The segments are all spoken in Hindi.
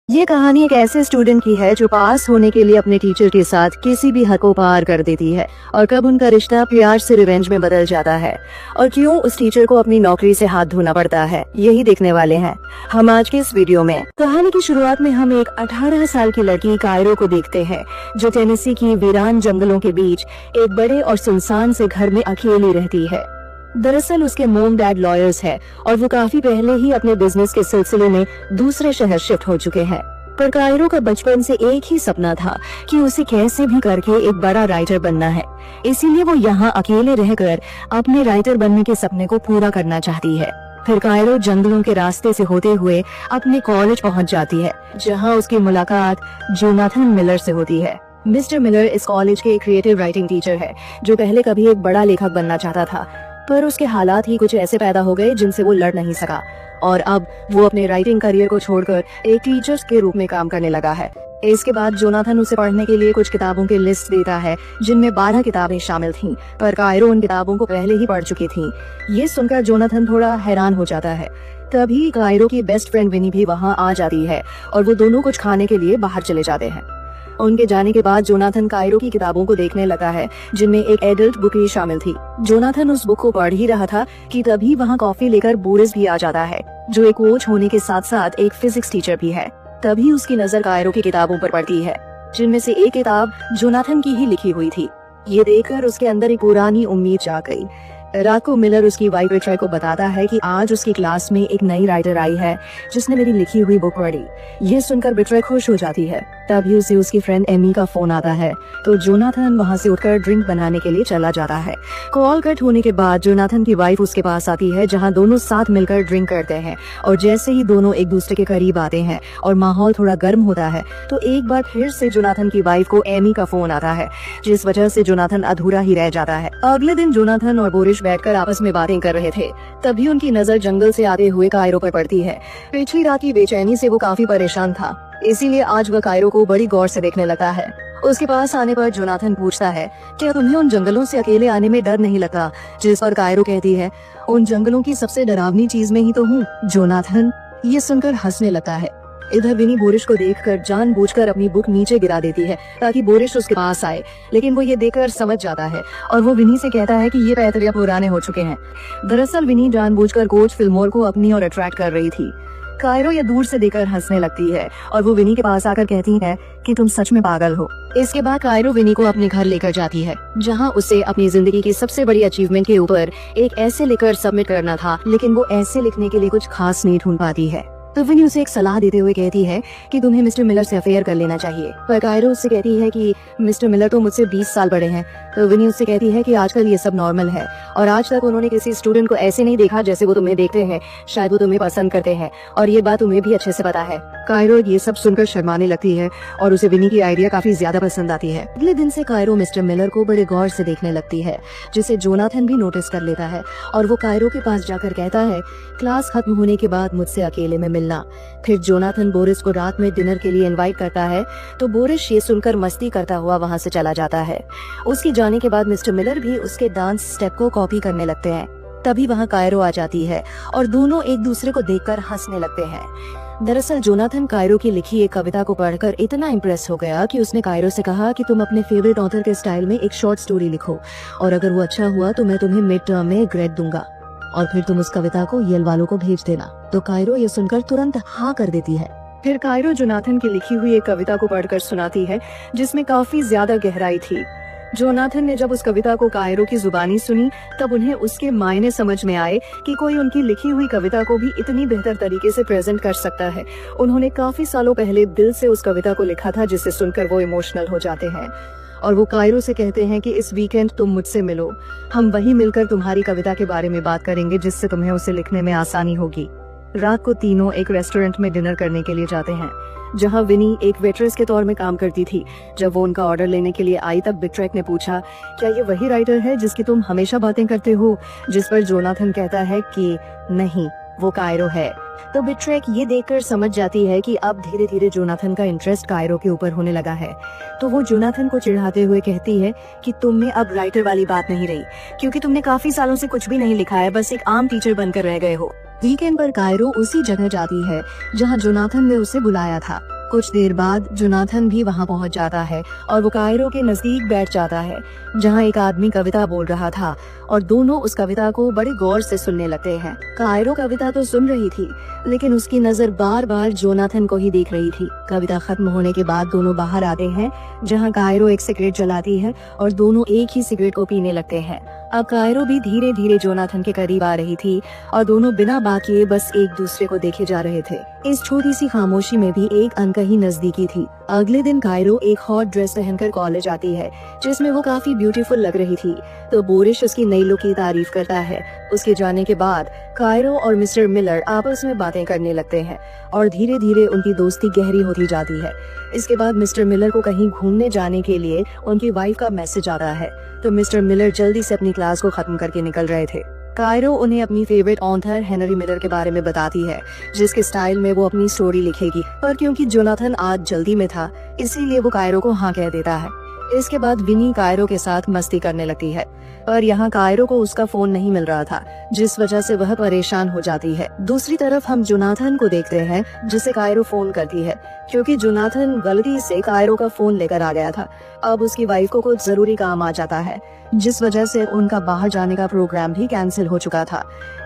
ये कहानी एक ऐसे स्टूडेंट की है जो पास होने के लिए अपने टीचर के साथ किसी भी हद को पार कर देती है और कब उनका रिश्ता प्यार से रिवेंज में बदल जाता है और क्यों उस टीचर को अपनी नौकरी से हाथ धोना पड़ता है, यही देखने वाले हैं हम आज के इस वीडियो में। कहानी की शुरुआत में हम एक 18 साल की लड़की कायरो को देखते हैं जो टेनेसी की वीरान जंगलों के बीच एक बड़े और सुनसान से घर में अकेली रहती है। दरअसल उसके मोम डैड लॉयर्स है और वो काफी पहले ही अपने बिजनेस के सिलसिले में दूसरे शहर शिफ्ट हो चुके हैं। पर कायरो का बचपन से एक ही सपना था कि उसे कैसे भी करके एक बड़ा राइटर बनना है, इसीलिए वो यहाँ अकेले रहकर अपने राइटर बनने के सपने को पूरा करना चाहती है। फिर कायरो जंगलों के रास्ते से होते हुए अपने कॉलेज पहुँच जाती है, जहाँ उसकी मुलाकात जोनाथन मिलर से होती है। मिस्टर मिलर इस कॉलेज के क्रिएटिव राइटिंग टीचर है जो पहले कभी एक बड़ा लेखक बनना चाहता था, पर उसके हालात ही कुछ ऐसे पैदा हो गए जिनसे वो लड़ नहीं सका और अब वो अपने राइटिंग करियर को छोड़कर एक टीचर के रूप में काम करने लगा है। इसके बाद जोनाथन उसे पढ़ने के लिए कुछ किताबों की लिस्ट देता है जिनमें 12 किताबें शामिल थीं, पर कायरो उन किताबों को पहले ही पढ़ चुकी थी। ये सुनकर जोनाथन थोड़ा हैरान हो जाता है। तभी कायरो की बेस्ट फ्रेंड विनी भी वहाँ आ जाती है और वो दोनों कुछ खाने के लिए बाहर चले जाते हैं। उनके जाने के बाद जोनाथन कायरो की किताबों को देखने लगा है जिनमें एक एडल्ट बुक भी शामिल थी। जोनाथन उस बुक को पढ़ ही रहा था कि तभी वहाँ कॉफी लेकर बोरिस भी आ जाता है जो एक कोच होने के साथ साथ एक फिजिक्स टीचर भी है। तभी उसकी नजर कायरो की किताबों पर पड़ती है जिनमें से एक किताब जोनाथन की ही लिखी हुई थी। ये देखकर उसके अंदर एक पुरानी उम्मीद जाग गई। रात को मिलर उसकी वाइफ विट्रे को बताता है कि आज उसकी क्लास में एक नई राइटर आई है जिसने मेरी लिखी हुई बुक पढ़ी। ये सुनकर विट्रे खुश हो जाती है। तभी उसे उसकी फ्रेंड एमी का फोन आता है तो जोनाथन वहाँ से उठकर ड्रिंक बनाने के लिए चला जाता है। कॉल कट होने के बाद जोनाथन की वाइफ उसके पास आती है जहाँ दोनों साथ मिलकर ड्रिंक करते हैं और जैसे ही दोनों एक दूसरे के करीब आते हैं और माहौल थोड़ा गर्म होता है तो एक बार फिर से जोनाथन की वाइफ को एमी का फोन आता है, जिस वजह से जोनाथन अधूरा ही रह जाता है। अगले दिन जोनाथन और बोरिस बैठकर आपस में बातें कर रहे थे। तभी उनकी नजर जंगल से आते हुए कायरो पर पड़ती है। पिछली रात की बेचैनी से वो काफी परेशान था, इसीलिए आज वह कायरो को बड़ी गौर से देखने लगा है। उसके पास आने पर जोनाथन पूछता है क्या तुम्हें उन जंगलों से अकेले आने में डर नहीं लगा, जिस पर कायरो कहती है उन जंगलों की सबसे डरावनी चीज में ही तो हूँ। जोनाथन ये सुनकर हंसने लगता है। इधर विनी बोरिस को देखकर जानबूझकर अपनी बुक नीचे गिरा देती है ताकि बोरिस उसके पास आए, लेकिन वो ये देखकर समझ जाता है और वो विनी से कहता है कि ये पैतरे पुराने हो चुके हैं। दरअसल विनी जानबूझकर कोच फिल्मोर को अपनी ओर अट्रैक्ट कर रही थी। कायरो ये दूर से देखकर हंसने लगती है और वो विनी के पास आकर कहती है कि तुम सच में पागल हो। इसके बाद कायरो विनी को अपने घर लेकर जाती है जहां उसे अपनी जिंदगी की सबसे बड़ी अचीवमेंट के ऊपर एक ऐसे लेकर सबमिट करना था, लेकिन वो ऐसे लिखने के लिए कुछ खास नहीं ढूंढ पाती है। तो विनी उसे एक सलाह देते हुए कहती है कि तुम्हें मिस्टर मिलर से अफेयर कर लेना चाहिए, पर कायरो उससे कहती है कि मिस्टर मिलर तो मुझसे 20 साल बड़े हैं। तो विनी उससे कहती है कि आजकल ये सब नॉर्मल है और आज तक उन्होंने किसी स्टूडेंट को ऐसे नहीं देखा जैसे वो तुम्हें देखते हैं। शायद वो तुम्हें पसंद करते हैं और ये बात तुम्हें भी अच्छे से पता है। कायरो ये सब सुनकर शर्माने लगती है और उसे विनी की आइडिया काफी ज्यादा पसंद आती है। अगले दिन से कायरो मिस्टर मिलर को बड़े गौर से देखने लगती है, जिसे जोनाथन भी नोटिस कर लेता है और वो कायरो के पास जाकर कहता है क्लास खत्म होने के बाद मुझसे अकेले में मिलना। फिर जोनाथन बोरिस को रात में डिनर के लिए इनवाइट करता है तो बोरिस ये सुनकर मस्ती करता हुआ वहाँ से चला जाता है। उसके जाने के बाद मिस्टर मिलर भी उसके डांस स्टेप को कॉपी करने लगते हैं। तभी वहाँ कायरो आ जाती है और दोनों एक दूसरे को देखकर हंसने लगते हैं। दरअसल जोनाथन कायरो की लिखी एक कविता को पढ़कर इतना इम्प्रेस हो गया कि उसने कायरो से कहा कि तुम अपने फेवरेट ऑथर के स्टाइल में एक शॉर्ट स्टोरी लिखो और अगर वो अच्छा हुआ तो मैं तुम्हें मिड टर्म में ग्रेड दूंगा और फिर तुम उस कविता को येल वालों को भेज देना। तो कायरो ये सुनकर तुरंत हाँ कर देती है। फिर कायरो जोनाथन की लिखी हुई एक कविता को पढ़कर सुनाती है जिसमें काफी ज्यादा गहराई थी। जोनाथन ने जब उस कविता को कायरो की जुबानी सुनी तब उन्हें उसके मायने समझ में आए कि कोई उनकी लिखी हुई कविता को भी इतनी बेहतर तरीके से प्रेजेंट कर सकता है। उन्होंने काफी सालों पहले दिल से उस कविता को लिखा था जिसे सुनकर वो इमोशनल हो जाते हैं और वो कायरो से कहते हैं कि इस वीकेंड तुम मुझसे मिलो, हम वहीं मिलकर तुम्हारी कविता के बारे में बात करेंगे जिससे तुम्हें उसे लिखने में आसानी होगी। रात को तीनों एक रेस्टोरेंट में डिनर करने के लिए जाते हैं जहां विनी एक वेट्रेस के तौर में काम करती थी। जब वो उनका ऑर्डर लेने के लिए आई तब बिट्रेक ने पूछा क्या ये वही राइटर है जिसकी तुम हमेशा बातें करते हो, जिस पर जोनाथन कहता है कि नहीं, वो कायरो है। तो बिट्रेक ये देखकर समझ जाती है कि अब धीरे धीरे जोनाथन का इंटरेस्ट कायरो के ऊपर होने लगा है। तो वो जोनाथन को चिढ़ाते हुए कहती है कि तुम में अब राइटर वाली बात नहीं रही, क्योंकि तुमने काफी सालों से कुछ भी नहीं लिखा है, बस एक आम टीचर बनकर रह गए हो। वीकेंड पर कायरो उसी जगह जाती है जहां जोनाथन ने उसे बुलाया था। कुछ देर बाद जोनाथन भी वहाँ पहुँच जाता है और वो कायरो के नजदीक बैठ जाता है जहाँ एक आदमी कविता बोल रहा था और दोनों उस कविता को बड़े गौर से सुनने लगते हैं। कायरो कविता तो सुन रही थी लेकिन उसकी नजर बार बार जोनाथन को ही देख रही थी। कविता खत्म होने के बाद दोनों बाहर आते हैं जहाँ कायरो एक सिगरेट जलाती है और दोनों एक ही सिगरेट को पीने लगते हैं। अब कायरो भी धीरे धीरे जोनाथन के करीब आ रही थी और दोनों बिना बात किए बस एक दूसरे को देखे जा रहे थे। इस छोटी सी खामोशी में भी एक अनकही नजदीकी थी। अगले दिन कायरो एक हॉट ड्रेस पहनकर कॉलेज आती है जिसमें वो काफी ब्यूटीफुल लग रही थी, तो बोरिश उसकी नई लुक की तारीफ करता है। उसके जाने के बाद कायरो और मिस्टर मिलर आपस में बातें करने लगते हैं और धीरे धीरे उनकी दोस्ती गहरी होती जाती है। इसके बाद मिस्टर मिलर को कहीं घूमने जाने के लिए उनकी वाइफ का मैसेज आता है, तो मिस्टर मिलर जल्दी से अपनी क्लास को खत्म करके निकल रहे थे। कायरो उन्हें अपनी फेवरेट ऑथर हेनरी मिलर के बारे में बताती है जिसके स्टाइल में वो अपनी स्टोरी लिखेगी, पर क्योंकि जोनाथन आज जल्दी में था इसीलिए वो कायरो को हाँ कह देता है। इसके बाद विनी कायरो के साथ मस्ती करने लगती है, पर यहाँ कायरो को उसका फोन नहीं मिल रहा था जिस वजह से वह परेशान हो जाती है। दूसरी तरफ हम जोनाथन को देखते हैं जिसे कायरो फोन करती है क्योंकि जोनाथन गलती से कायरो का फोन लेकर आ गया था। अब उसकी वाइफ को कुछ जरूरी काम आ जाता है जिस वजह से उनका बाहर जाने का प्रोग्राम भी कैंसिल हो चुका था।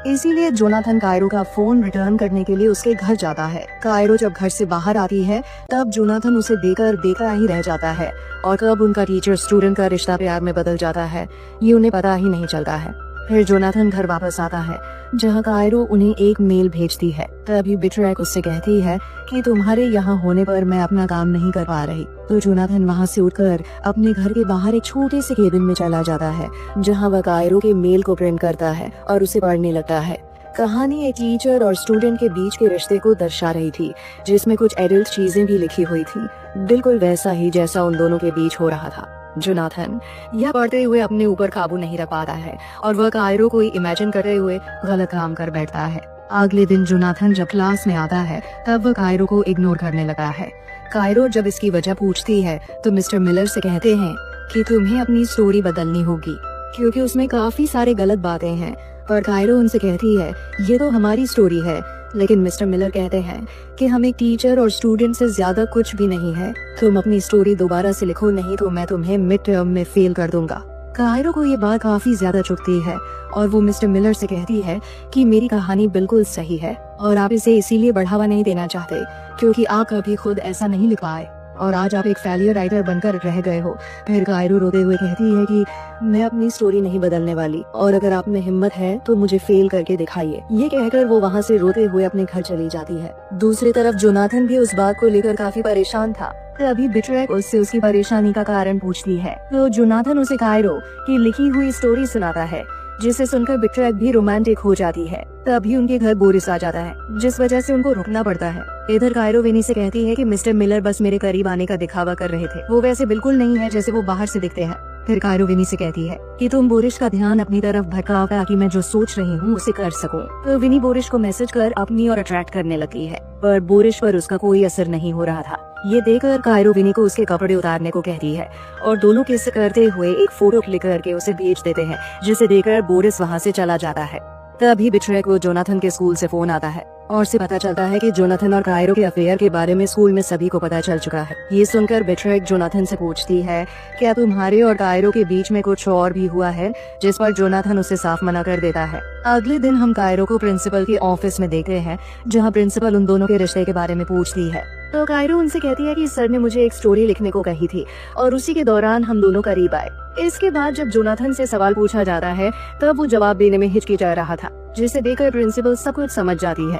इसीलिए जोनाथन कायरो का फोन रिटर्न करने के लिए उसके घर जाता है। कायरो जब घर से बाहर आती है तब जोनाथन उसे देकर देखा ही रह जाता है और कब उनका टीचर स्टूडेंट का रिश्ता प्यार में बदल जाता है ये उन्हें पता ही नहीं चलता है। फिर जोनाथन घर वापस आता है जहाँ कायरो उन्हें एक मेल भेजती है। तभी बिट्रैक उससे कहती है कि तुम्हारे यहाँ होने पर मैं अपना काम नहीं कर पा रही, तो जोनाथन वहाँ से उठकर अपने घर के बाहर एक छोटे से केबिन में चला जाता है जहाँ वह कायरो के मेल को प्रिंट करता है और उसे पढ़ने लगता है। कहानी एक टीचर और स्टूडेंट के बीच के रिश्ते को दर्शा रही थी जिसमें कुछ एडल्ट चीजें भी लिखी हुई थी, बिल्कुल वैसा ही जैसा उन दोनों के बीच हो रहा था। जोनाथन यह पढ़ते हुए अपने ऊपर काबू नहीं रख पाता है और वह कायरो को इमेजिन करते हुए गलत काम कर बैठता है। अगले दिन जोनाथन जब क्लास में आता है तब वह कायरो को इग्नोर करने लगा है। कायरो जब इसकी वजह पूछती है तो मिस्टर मिलर से कहते हैं कि तुम्हें अपनी स्टोरी बदलनी होगी क्योंकि उसमें काफी सारे गलत बातें हैं। पर कायरो उनसे कहती है ये तो हमारी स्टोरी है, लेकिन मिस्टर मिलर कहते हैं कि हम एक टीचर और स्टूडेंट से ज्यादा कुछ भी नहीं है। तुम अपनी स्टोरी दोबारा से लिखो, नहीं तो मैं तुम्हें मिड टर्म में फेल कर दूंगा। कायरो को ये बात काफी ज्यादा चुभती है और वो मिस्टर मिलर से कहती है कि मेरी कहानी बिल्कुल सही है और आप इसे इसीलिए बढ़ावा नहीं देना चाहते क्योंकि आप कभी खुद ऐसा नहीं लिख पाए और आज आप एक फेलियर राइटर बनकर रह गए हो। फिर कायरो रोते हुए कहती है कि मैं अपनी स्टोरी नहीं बदलने वाली और अगर आप में हिम्मत है तो मुझे फेल करके दिखाइए। ये कहकर वो वहाँ से रोते हुए अपने घर चली जाती है। दूसरी तरफ जोनाथन भी उस बात को लेकर काफी परेशान था। तभी बिट्रैक उससे उसकी परेशानी का कारण पूछती है तो जोनाथन उसे कायरो की लिखी हुई स्टोरी सुनाता है जिसे सुनकर बिट्रैक भी रोमांटिक हो जाती है। तभी उनके घर बोरिस आ जाता है जिस वजह से उनको रुकना पड़ता है। इधर कायरो विनी से कहती है कि मिस्टर मिलर बस मेरे करीब आने का दिखावा कर रहे थे, वो वैसे बिल्कुल नहीं है जैसे वो बाहर से दिखते हैं। फिर कायरो विनी से कहती है कि तुम बोरिश का ध्यान अपनी तरफ भटकाओ ताकि मैं जो सोच रही हूँ उसे कर सकूं। तो विनी बोरिश को मैसेज कर अपनी ओर अट्रैक्ट करने लगी है, पर बोरिश पर उसका कोई असर नहीं हो रहा था। ये देखकर कायरो विनी को उसके कपड़े उतारने को कहती है और दोनों किस करते हुए एक फोटो क्लिक करके उसे भेज देते हैं जिसे देखकर बोरिस वहाँ से चला जाता है। तभी बिट्रैक को जोनाथन के स्कूल से फोन आता है और से पता चलता है कि जोनाथन और कायरो के अफेयर के बारे में स्कूल में सभी को पता चल चुका है। ये सुनकर बिट्रैक जोनाथन से पूछती है क्या तुम्हारे और कायरो के बीच में कुछ और भी हुआ है, जिस पर जोनाथन उसे साफ मना कर देता है। अगले दिन हम कायरो को प्रिंसिपल के ऑफिस में देखते हैं जहाँ प्रिंसिपल उन दोनों के रिश्ते के बारे में पूछती है तो कायरो उनसे कहती है कि सर ने मुझे एक स्टोरी लिखने को कही थी और उसी के दौरान हम दोनों करीब आए। इसके बाद जब जोनाथन से सवाल पूछा जाता है तब वो जवाब देने में हिचकिचा रहा था, जिसे देखकर प्रिंसिपल सब कुछ समझ जाती है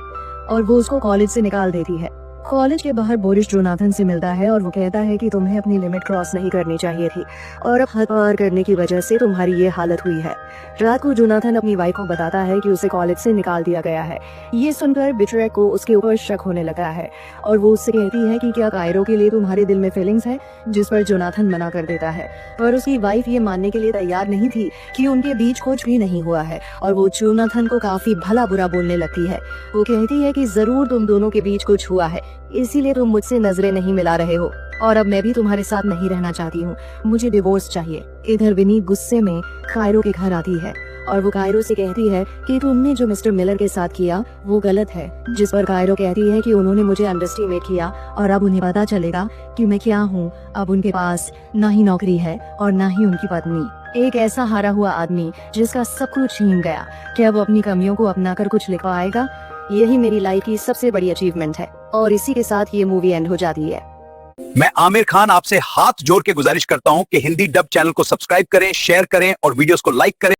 और वो उसको कॉलेज से निकाल देती है। कॉलेज के बाहर बोरिस जोनाथन से मिलता है और वो कहता है कि तुम्हें अपनी लिमिट क्रॉस नहीं करनी चाहिए थी और अब हद पार करने की वजह से तुम्हारी ये हालत हुई है। रात को जोनाथन अपनी वाइफ को बताता है कि उसे कॉलेज से निकाल दिया गया है। ये सुनकर बिट्रैक को उसके ऊपर शक होने लगा है और वो उससे कहती है कि क्या कायरो के लिए तुम्हारे दिल में फीलिंग्स है, जिस पर जोनाथन मना कर देता है। पर उसकी वाइफ ये मानने के लिए तैयार नहीं थी कि उनके बीच कुछ भी नहीं हुआ है और वो जोनाथन को काफी भला बुरा बोलने लगती है। वो कहती है कि जरूर तुम दोनों के बीच कुछ हुआ है, इसीलिए तुम मुझसे नजरें नहीं मिला रहे हो और अब मैं भी तुम्हारे साथ नहीं रहना चाहती हूँ, मुझे डिवोर्स चाहिए। इधर विनी गुस्से में कायरो के घर आती है और वो कायरो से कहती है कि तुमने जो मिस्टर मिलर के साथ किया वो गलत है। जिस पर कायरो कहती है कि उन्होंने मुझे अंडरएस्टिमेट किया और अब उन्हें पता चलेगा कि मैं क्या हूँ। अब उनके पास ना ही नौकरी है और ना ही उनकी पत्नी। एक ऐसा हारा हुआ आदमी जिसका सब कुछ छीन गया, क्या वो अपनी कमियों को अपनाकर कुछ लिख पाएगा? यही मेरी लाइफ की सबसे बड़ी अचीवमेंट है। और इसी के साथ ये मूवी एंड हो जाती है। मैं आमिर खान आपसे हाथ जोड़ के गुजारिश करता हूं कि हिंदी डब चैनल को सब्सक्राइब करें, शेयर करें और वीडियोस को लाइक करें।